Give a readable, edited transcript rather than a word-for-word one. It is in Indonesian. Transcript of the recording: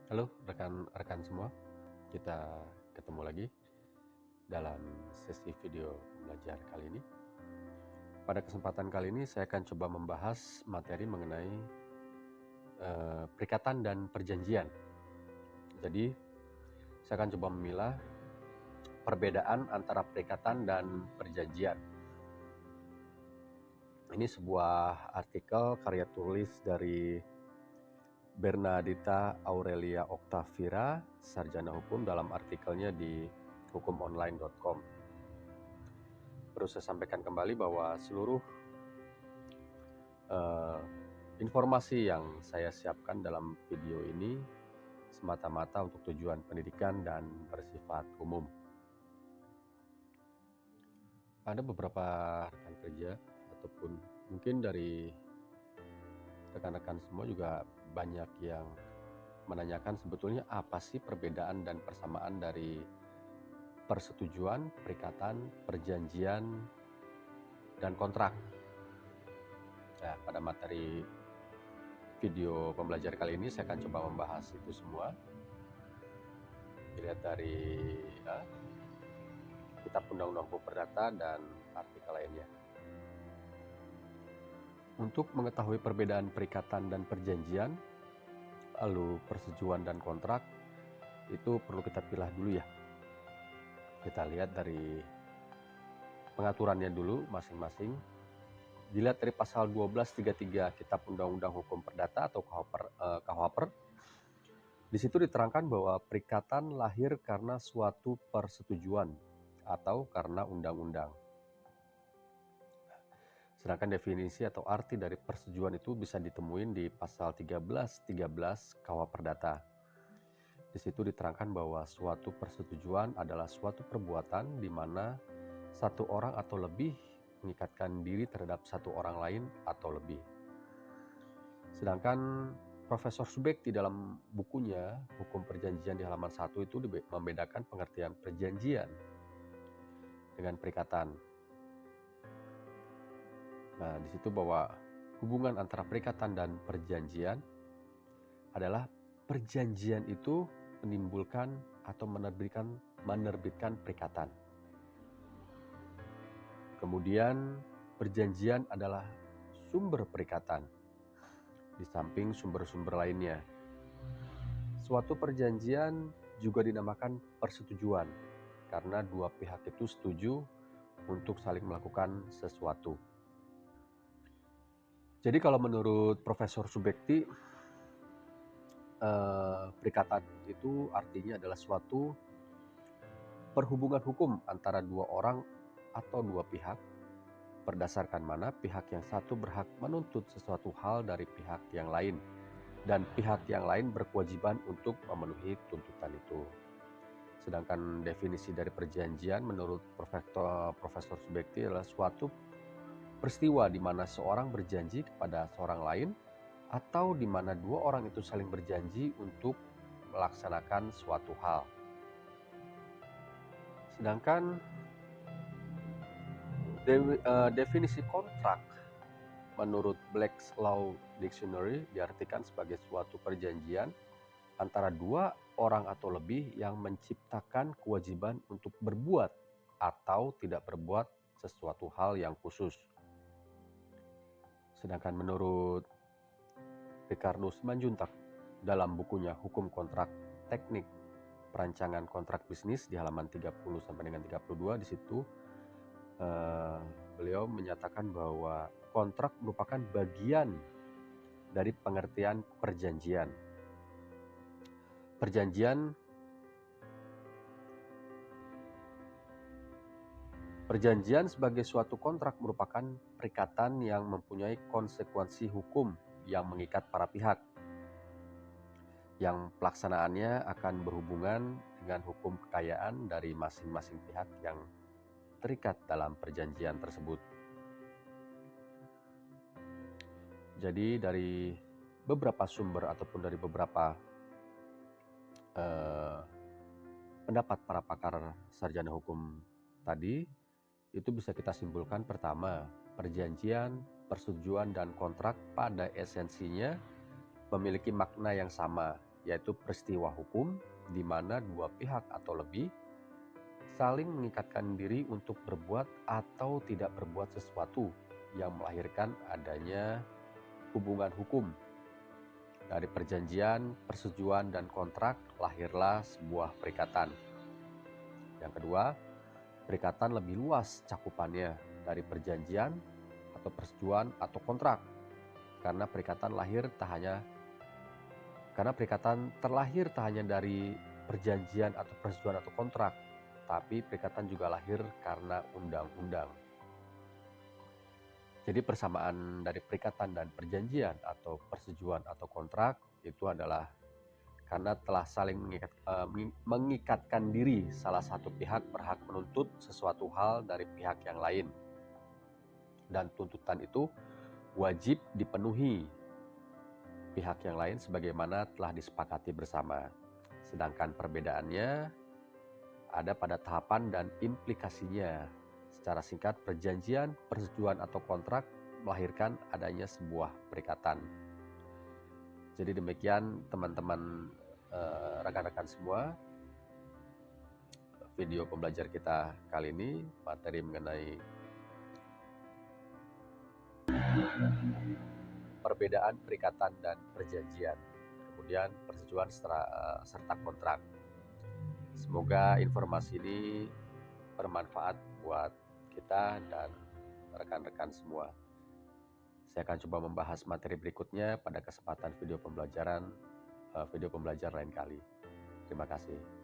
Halo rekan-rekan semua, kita ketemu lagi dalam sesi video belajar kali ini. Pada kesempatan kali ini saya akan coba membahas materi mengenai perikatan dan perjanjian. Jadi saya akan coba memilah perbedaan antara perikatan dan perjanjian. Ini sebuah artikel karya tulis dari Bernardita Aurelia Octavira, sarjana hukum, dalam artikelnya di hukumonline.com. Perlu saya sampaikan kembali bahwa seluruh informasi yang saya siapkan dalam video ini semata-mata untuk tujuan pendidikan dan bersifat umum. Ada beberapa rekan kerja ataupun mungkin dari rekan-rekan semua juga banyak yang menanyakan sebetulnya apa sih perbedaan dan persamaan dari persetujuan, perikatan, perjanjian, dan kontrak. Nah, pada materi video pembelajar kali ini saya akan coba membahas itu semua. Dilihat dari Kitab Undang-Undang Hukum Perdata dan artikel lainnya. Untuk mengetahui perbedaan perikatan dan perjanjian, lalu persetujuan dan kontrak, itu perlu kita pilah dulu ya. Kita lihat dari pengaturannya dulu masing-masing. Dilihat dari pasal 1233 Kitab Undang-Undang Hukum Perdata atau KUHP. Di situ diterangkan bahwa perikatan lahir karena suatu persetujuan atau karena undang-undang. Sedangkan definisi atau arti dari persetujuan itu bisa ditemuin di pasal 1313 KUHP Perdata. Di situ diterangkan bahwa suatu persetujuan adalah suatu perbuatan di mana satu orang atau lebih mengikatkan diri terhadap satu orang lain atau lebih. Sedangkan Profesor Subekti dalam bukunya Hukum Perjanjian di halaman 1 itu membedakan pengertian perjanjian dengan perikatan. Nah, di situ bahwa hubungan antara perikatan dan perjanjian adalah perjanjian itu menimbulkan atau menerbitkan perikatan. Kemudian perjanjian adalah sumber perikatan di samping sumber-sumber lainnya. Suatu perjanjian juga dinamakan persetujuan karena dua pihak itu setuju untuk saling melakukan sesuatu. Jadi kalau menurut Profesor Subekti, perikatan itu artinya adalah suatu perhubungan hukum antara dua orang atau dua pihak, berdasarkan mana pihak yang satu berhak menuntut sesuatu hal dari pihak yang lain, dan pihak yang lain berkewajiban untuk memenuhi tuntutan itu. Sedangkan definisi dari perjanjian menurut Profesor Subekti adalah suatu peristiwa di mana seorang berjanji kepada seorang lain atau di mana dua orang itu saling berjanji untuk melaksanakan suatu hal. Sedangkan definisi kontrak menurut Black's Law Dictionary diartikan sebagai suatu perjanjian antara dua orang atau lebih yang menciptakan kewajiban untuk berbuat atau tidak berbuat sesuatu hal yang khusus. Sedangkan menurut Ricardo Simanjuntak dalam bukunya Hukum Kontrak Teknik Perancangan Kontrak Bisnis di halaman 30 sampai dengan 32, di situ beliau menyatakan bahwa kontrak merupakan bagian dari pengertian perjanjian. Perjanjian sebagai suatu kontrak merupakan perikatan yang mempunyai konsekuensi hukum yang mengikat para pihak, yang pelaksanaannya akan berhubungan dengan hukum kekayaan dari masing-masing pihak yang terikat dalam perjanjian tersebut. Jadi dari beberapa sumber ataupun dari beberapa pendapat para pakar sarjana hukum tadi, itu bisa kita simpulkan: pertama, perjanjian, persetujuan, dan kontrak pada esensinya memiliki makna yang sama, yaitu peristiwa hukum di mana dua pihak atau lebih saling mengikatkan diri untuk berbuat atau tidak berbuat sesuatu yang melahirkan adanya hubungan hukum. Dari perjanjian, persetujuan, dan kontrak lahirlah sebuah perikatan. Yang kedua, perikatan lebih luas cakupannya dari perjanjian atau persetujuan atau kontrak. Karena perikatan terlahir tak hanya dari perjanjian atau persetujuan atau kontrak, tapi perikatan juga lahir karena undang-undang. Jadi persamaan dari perikatan dan perjanjian atau persetujuan atau kontrak itu adalah karena telah saling mengikatkan diri, salah satu pihak berhak menuntut sesuatu hal dari pihak yang lain. Dan tuntutan itu wajib dipenuhi pihak yang lain sebagaimana telah disepakati bersama. Sedangkan perbedaannya ada pada tahapan dan implikasinya. Secara singkat, perjanjian, persetujuan atau kontrak melahirkan adanya sebuah perikatan. Jadi demikian teman-teman, rekan-rekan semua, video pembelajar kita kali ini materi mengenai perbedaan perikatan dan perjanjian, kemudian persetujuan serta kontrak. Semoga informasi ini bermanfaat buat kita dan rekan-rekan semua. Saya akan coba membahas materi berikutnya pada kesempatan video pembelajar lain kali. Terima kasih.